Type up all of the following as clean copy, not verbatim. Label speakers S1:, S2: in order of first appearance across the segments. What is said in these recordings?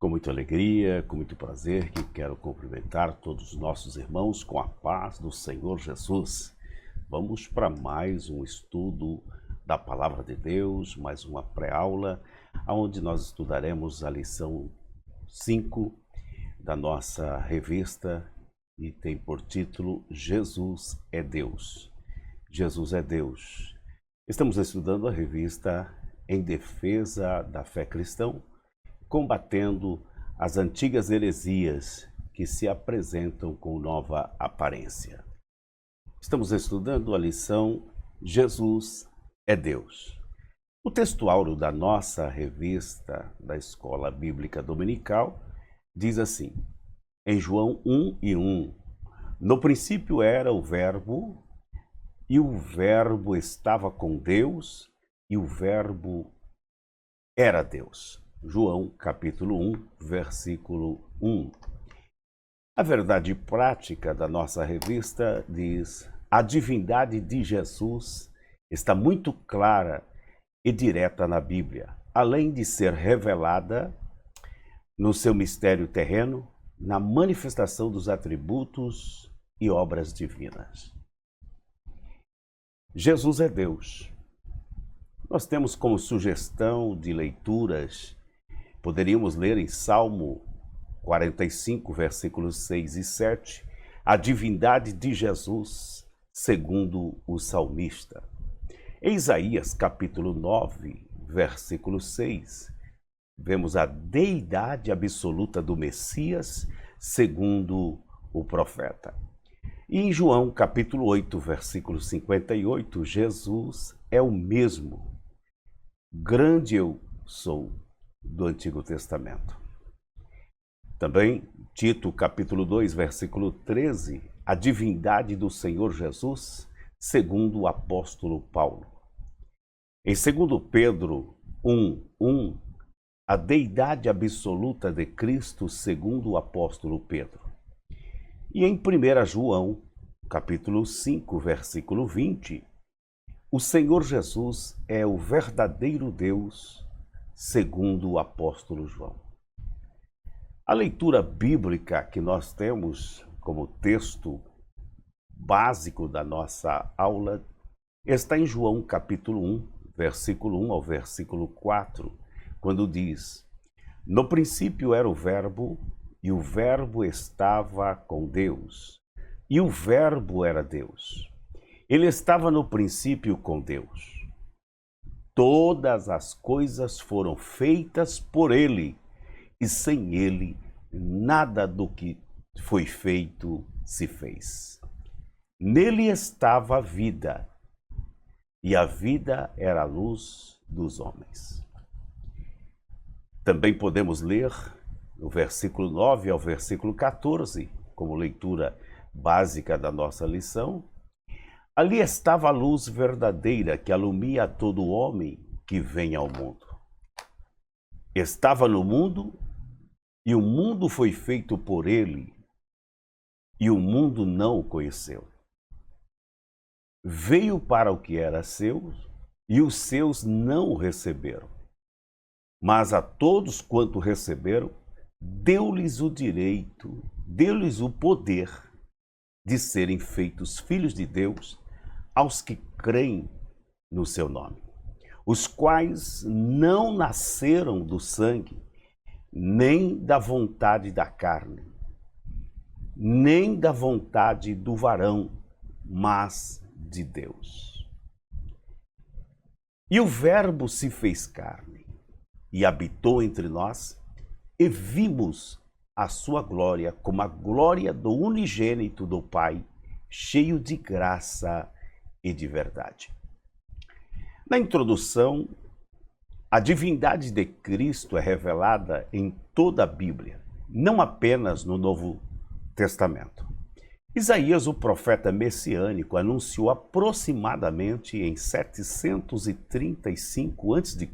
S1: Com muita alegria, com muito prazer, que quero cumprimentar todos os nossos irmãos com a paz do Senhor Jesus. Vamos para mais um estudo da Palavra de Deus, mais uma pré-aula, onde nós estudaremos a lição 5 da nossa revista e tem por título Jesus é Deus. Jesus é Deus. Estamos estudando a revista em defesa da fé cristã, combatendo as antigas heresias que se apresentam com nova aparência. Estamos estudando a lição Jesus é Deus. O textuário da nossa revista da Escola Bíblica Dominical diz assim, em João 1:1, no princípio era o Verbo, e o Verbo estava com Deus, e o Verbo era Deus. João, capítulo 1, versículo 1. A verdade prática da nossa revista diz: a divindade de Jesus está muito clara e direta na Bíblia, além de ser revelada no seu mistério terreno, na manifestação dos atributos e obras divinas. Jesus é Deus. Nós temos como sugestão de leituras, poderíamos ler em Salmo 45, versículos 6 e 7, a divindade de Jesus, segundo o salmista. Em Isaías, capítulo 9, versículo 6, vemos a deidade absoluta do Messias, segundo o profeta. E em João, capítulo 8, versículo 58, Jesus é o mesmo. Grande eu sou, do Antigo Testamento. Também, Tito, capítulo 2, versículo 13, a divindade do Senhor Jesus, segundo o apóstolo Paulo. Em 2 Pedro 1:1, a deidade absoluta de Cristo, segundo o apóstolo Pedro. E em 1 João, capítulo 5, versículo 20, o Senhor Jesus é o verdadeiro Deus, segundo o apóstolo João. A leitura bíblica que nós temos como texto básico da nossa aula está em João capítulo 1, versículo 1 ao versículo 4, quando diz: no princípio era o Verbo, e o Verbo estava com Deus, e o Verbo era Deus. Ele estava no princípio com Deus. Todas as coisas foram feitas por ele, e sem ele, nada do que foi feito se fez. Nele estava a vida, e a vida era a luz dos homens. Também podemos ler o versículo 9 ao versículo 14, como leitura básica da nossa lição. Ali estava a luz verdadeira que alumia a todo homem que vem ao mundo. Estava no mundo, e o mundo foi feito por ele, e o mundo não o conheceu. Veio para o que era seu, e os seus não o receberam. Mas a todos quanto receberam, deu-lhes o direito, deu-lhes o poder de serem feitos filhos de Deus, aos que creem no seu nome, os quais não nasceram do sangue, nem da vontade da carne, nem da vontade do varão, mas de Deus. E o Verbo se fez carne e habitou entre nós, e vimos a sua glória como a glória do unigênito do Pai, cheio de graça e de verdade. Na introdução, a divindade de Cristo é revelada em toda a Bíblia, não apenas no Novo Testamento. Isaías, o profeta messiânico, anunciou aproximadamente em 735 a.C.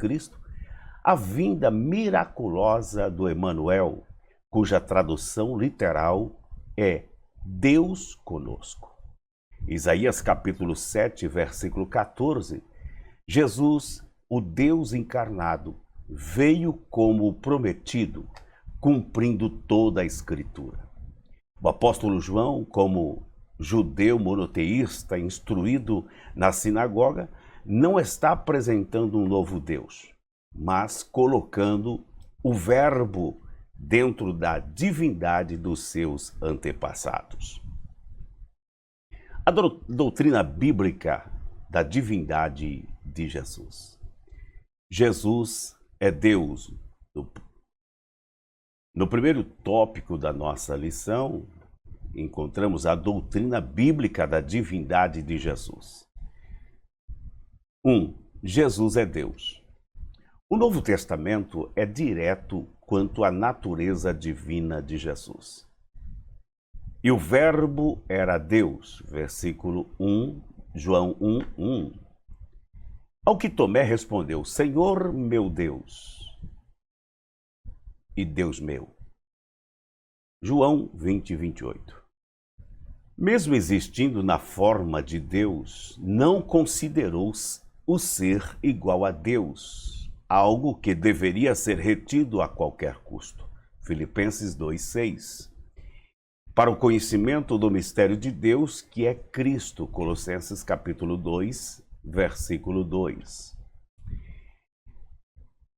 S1: a vinda miraculosa do Emanuel, cuja tradução literal é Deus conosco. Isaías capítulo 7, versículo 14, Jesus, o Deus encarnado, veio como prometido cumprindo toda a Escritura. O apóstolo João, como judeu monoteísta instruído na sinagoga, não está apresentando um novo Deus, mas colocando o Verbo dentro da divindade dos seus antepassados. A doutrina bíblica da divindade de Jesus. Jesus é Deus. No primeiro tópico da nossa lição, encontramos a doutrina bíblica da divindade de Jesus. 1. Jesus é Deus. O Novo Testamento é direto quanto à natureza divina de Jesus. E o Verbo era Deus, versículo 1, João 1:1. Ao que Tomé respondeu: Senhor meu Deus e Deus meu. João 20:28. Mesmo existindo na forma de Deus, não considerou o ser igual a Deus, algo que deveria ser retido a qualquer custo. Filipenses 2:6. Para o conhecimento do mistério de Deus, que é Cristo. Colossenses capítulo 2, versículo 2.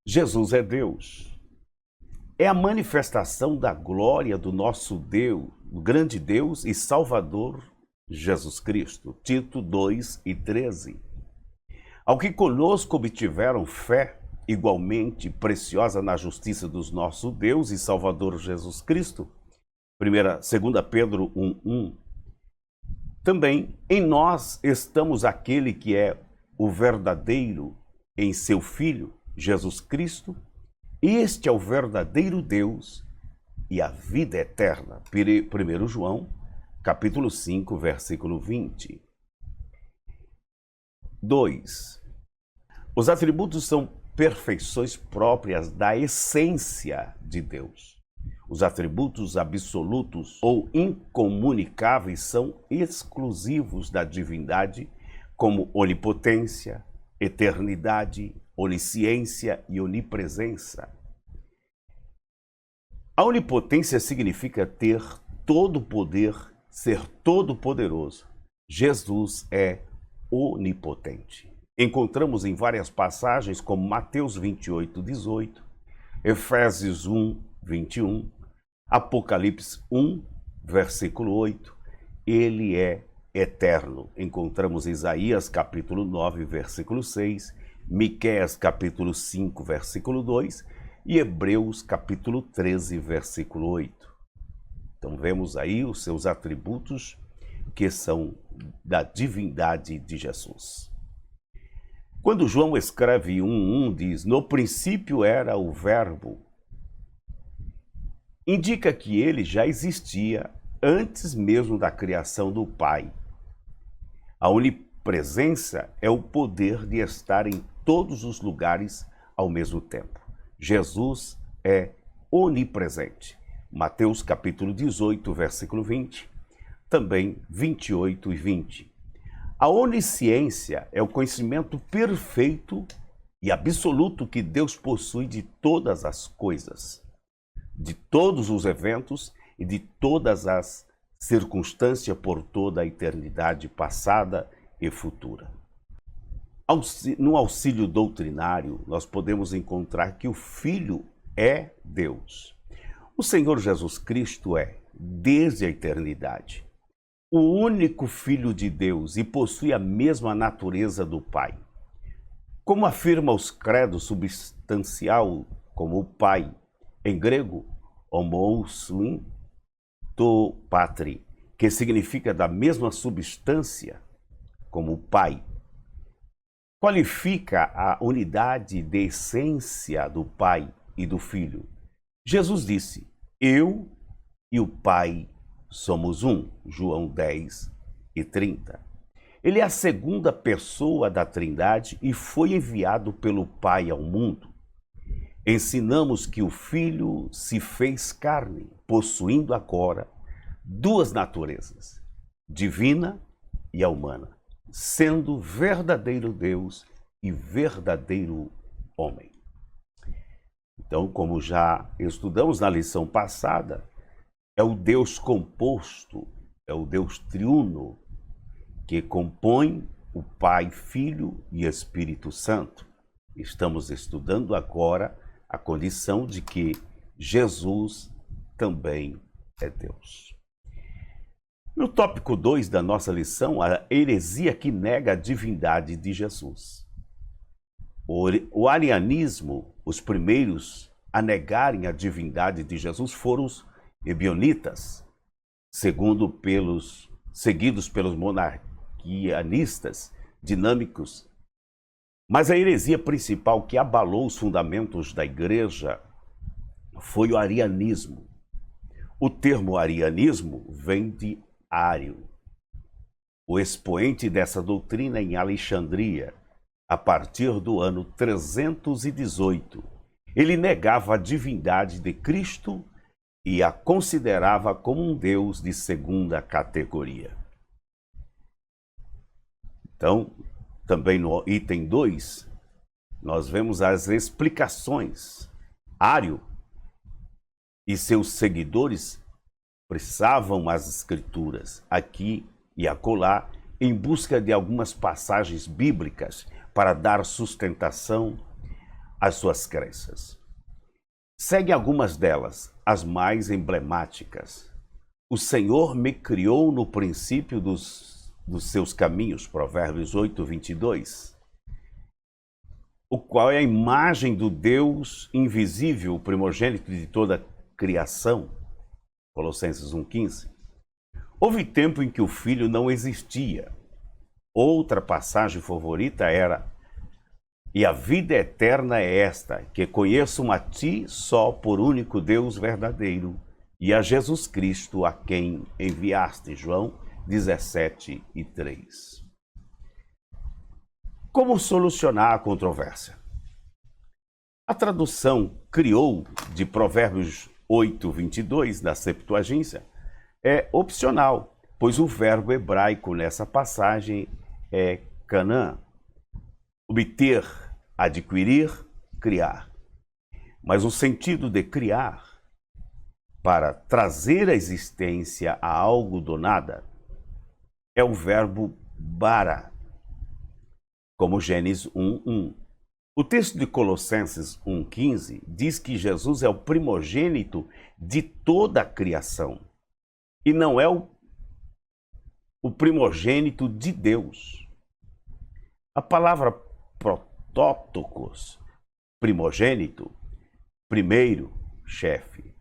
S1: Jesus é Deus. É a manifestação da glória do nosso Deus, o grande Deus e Salvador Jesus Cristo. Tito 2:13. Ao que conosco obtiveram fé igualmente preciosa na justiça dos nosso Deus e Salvador Jesus Cristo. 2 Pedro 1:1. Também em nós estamos aquele que é o verdadeiro em seu Filho, Jesus Cristo. Este é o verdadeiro Deus e a vida eterna. 1 João, capítulo 5, versículo 20. 2. Os atributos são perfeições próprias da essência de Deus. Os atributos absolutos ou incomunicáveis são exclusivos da divindade, como onipotência, eternidade, onisciência e onipresença. A onipotência significa ter todo o poder, ser todo-poderoso. Jesus é onipotente. Encontramos em várias passagens, como Mateus 28:18, Efésios 1:21, Apocalipse 1, versículo 8, ele é eterno. Encontramos Isaías capítulo 9, versículo 6, Miqueias capítulo 5, versículo 2 e Hebreus capítulo 13, versículo 8. Então vemos aí os seus atributos que são da divindade de Jesus. Quando João escreve 1:1, diz: no princípio era o Verbo, indica que ele já existia antes mesmo da criação do Pai. A onipresença é o poder de estar em todos os lugares ao mesmo tempo. Jesus é onipresente. Mateus capítulo 18, versículo 20, também 28 e 20. A onisciência é o conhecimento perfeito e absoluto que Deus possui de todas as coisas, de todos os eventos e de todas as circunstâncias por toda a eternidade passada e futura. No auxílio doutrinário, nós podemos encontrar que o Filho é Deus. O Senhor Jesus Cristo é, desde a eternidade, o único Filho de Deus e possui a mesma natureza do Pai. Como afirma os credos substancial como o Pai, em grego, homousuin to patri, que significa da mesma substância como o Pai, qualifica a unidade de essência do Pai e do Filho. Jesus disse: eu e o Pai somos um, João 10:30. Ele é a segunda pessoa da Trindade e foi enviado pelo Pai ao mundo. Ensinamos que o Filho se fez carne, possuindo agora duas naturezas, divina e a humana, sendo verdadeiro Deus e verdadeiro homem. Então, como já estudamos na lição passada, é o Deus composto, é o Deus triuno, que compõe o Pai, Filho e Espírito Santo. Estamos estudando agora a condição de que Jesus também é Deus. No tópico 2 da nossa lição, a heresia que nega a divindade de Jesus. O arianismo, os primeiros a negarem a divindade de Jesus foram os ebionitas, seguidos pelos monarquianistas dinâmicos. Mas a heresia principal que abalou os fundamentos da igreja foi o arianismo. O termo arianismo vem de Ário, o expoente dessa doutrina em Alexandria, a partir do ano 318. Ele negava a divindade de Cristo e a considerava como um Deus de segunda categoria. Então, também no item 2, nós vemos as explicações. Ário e seus seguidores precisavam as escrituras, aqui e acolá, em busca de algumas passagens bíblicas para dar sustentação às suas crenças. Segue algumas delas, as mais emblemáticas. O Senhor me criou no princípio dos seus caminhos, Provérbios 8, 22. O qual é a imagem do Deus invisível, o primogênito de toda a criação, Colossenses 1,15. Houve tempo em que o Filho não existia. Outra passagem favorita era: e a vida eterna é esta, que conheçam a ti só por único Deus verdadeiro, e a Jesus Cristo a quem enviaste. João 17:3. Como solucionar a controvérsia? A tradução criou de Provérbios 8:22 da Septuaginta é opcional, pois o verbo hebraico nessa passagem é Canaã. Obter, adquirir, criar. Mas o sentido de criar, para trazer à existência a algo do nada, é o verbo bara, como Gênesis 1:1. O texto de Colossenses 1:15 diz que Jesus é o primogênito de toda a criação e não é o primogênito de Deus. A palavra protótokos, primogênito, primeiro, chefe,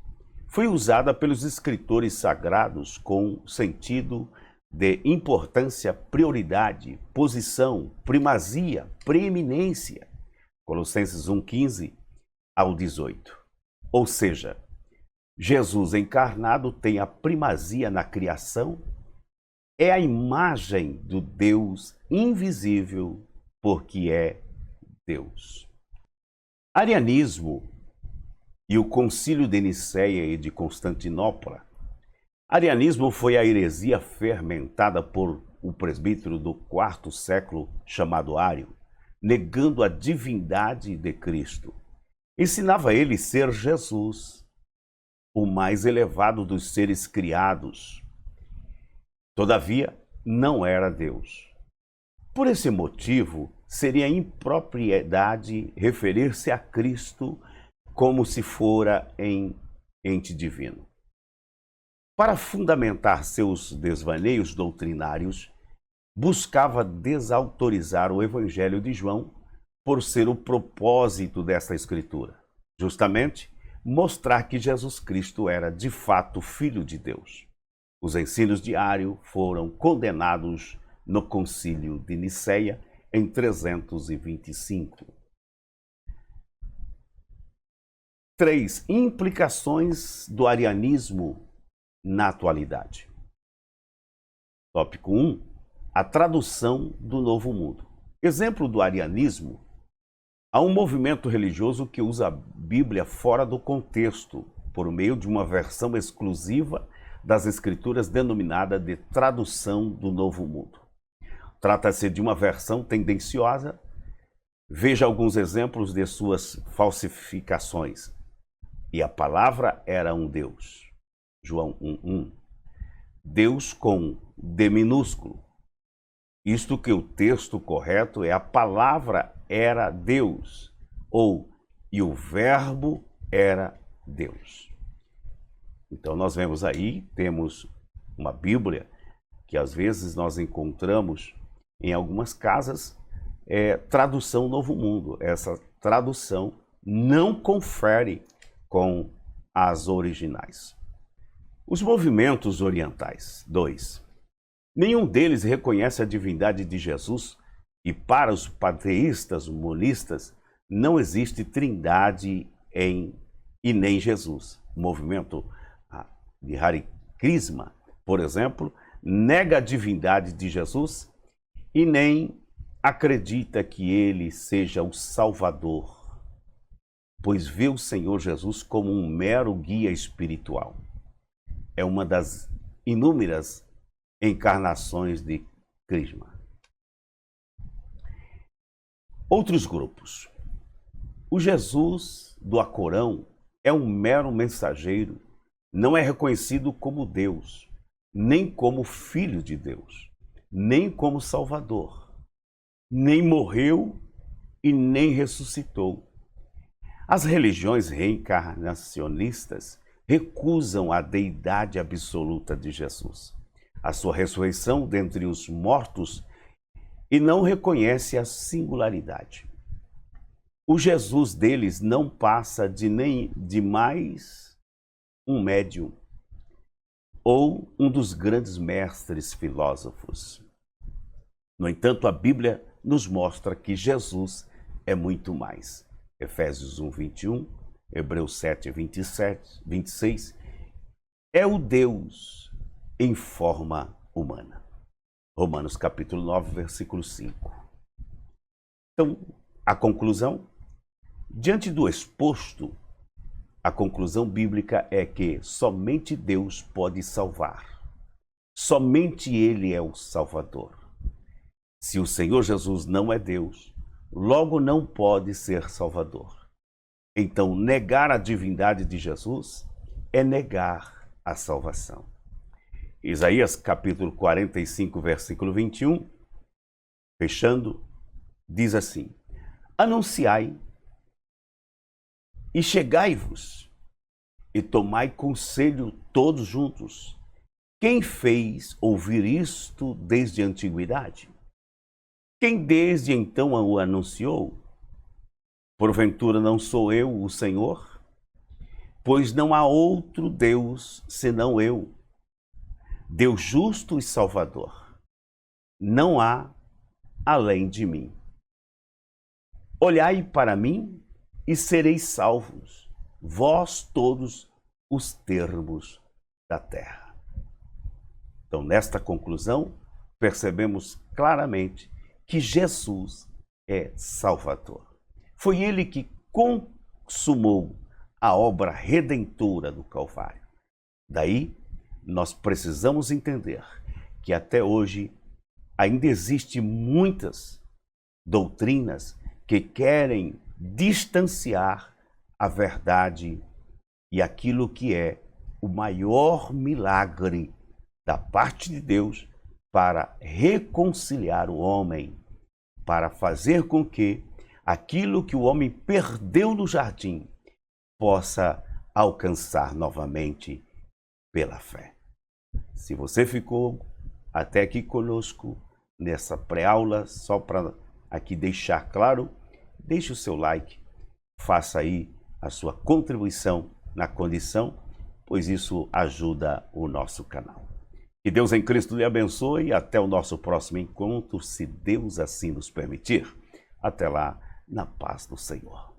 S1: foi usada pelos escritores sagrados com sentido de importância, prioridade, posição, primazia, preeminência. Colossenses 1:15 ao 18. Ou seja, Jesus encarnado tem a primazia na criação, é a imagem do Deus invisível, porque é Deus. Arianismo e o Concílio de Nicéia e de Constantinopla. Arianismo foi a heresia fermentada por um presbítero do quarto século chamado Ário, negando a divindade de Cristo. Ensinava ele ser Jesus, o mais elevado dos seres criados. Todavia, não era Deus. Por esse motivo, seria impropriedade referir-se a Cristo como se fora em ente divino. Para fundamentar seus desvaneios doutrinários, buscava desautorizar o Evangelho de João por ser o propósito desta escritura, justamente mostrar que Jesus Cristo era de fato Filho de Deus. Os ensinos de Ário foram condenados no Concílio de Nicéia em 325. 3. Implicações do arianismo na atualidade. Tópico 1. A tradução do Novo Mundo. Exemplo do arianismo: há um movimento religioso que usa a Bíblia fora do contexto, por meio de uma versão exclusiva das Escrituras denominada de tradução do Novo Mundo. Trata-se de uma versão tendenciosa. Veja alguns exemplos de suas falsificações. e a palavra era um Deus. João 1:1. Deus com D minúsculo. Isto que o texto correto é: a palavra era Deus, ou e o verbo era Deus. Então nós vemos aí, temos uma Bíblia que às vezes nós encontramos em algumas casas, tradução Novo Mundo. Essa tradução não confere com as originais. Os movimentos orientais. 2. Nenhum deles reconhece a divindade de Jesus, e para os panteístas monistas não existe trindade e nem Jesus. O movimento de Hare Krishna, por exemplo, nega a divindade de Jesus e nem acredita que ele seja o Salvador, pois vê o Senhor Jesus como um mero guia espiritual. É uma das inúmeras encarnações de Krishna. Outros grupos. O Jesus do Alcorão é um mero mensageiro, não é reconhecido como Deus, nem como Filho de Deus, nem como Salvador, nem morreu e nem ressuscitou. As religiões reencarnacionistas recusam a deidade absoluta de Jesus, a sua ressurreição dentre os mortos, e não reconhece a singularidade. O Jesus deles não passa de mais um médium ou um dos grandes mestres filósofos. No entanto, a Bíblia nos mostra que Jesus é muito mais. Efésios 1:21, Hebreus 7:26, é o Deus em forma humana. Romanos capítulo 9, versículo 5. Então, a conclusão, diante do exposto, a conclusão bíblica é que somente Deus pode salvar. Somente Ele é o Salvador. Se o Senhor Jesus não é Deus, logo não pode ser Salvador. Então, negar a divindade de Jesus é negar a salvação. Isaías capítulo 45, versículo 21, fechando, diz assim: anunciai e chegai-vos e tomai conselho todos juntos. Quem fez ouvir isto desde a antiguidade? Quem desde então o anunciou? Porventura não sou eu o Senhor? Pois não há outro Deus senão eu, Deus justo e Salvador. Não há além de mim. Olhai para mim e sereis salvos, vós todos os termos da terra. Então, nesta conclusão, percebemos claramente que Jesus é Salvador. Foi Ele que consumou a obra redentora do Calvário. Daí, nós precisamos entender que até hoje ainda existem muitas doutrinas que querem distanciar a verdade e aquilo que é o maior milagre da parte de Deus para reconciliar o homem, para fazer com que aquilo que o homem perdeu no jardim possa alcançar novamente pela fé. Se você ficou até aqui conosco nessa pré-aula, só para aqui deixar claro, deixe o seu like, faça aí a sua contribuição na condição, pois isso ajuda o nosso canal. Que Deus em Cristo lhe abençoe e até o nosso próximo encontro, se Deus assim nos permitir. Até lá, na paz do Senhor.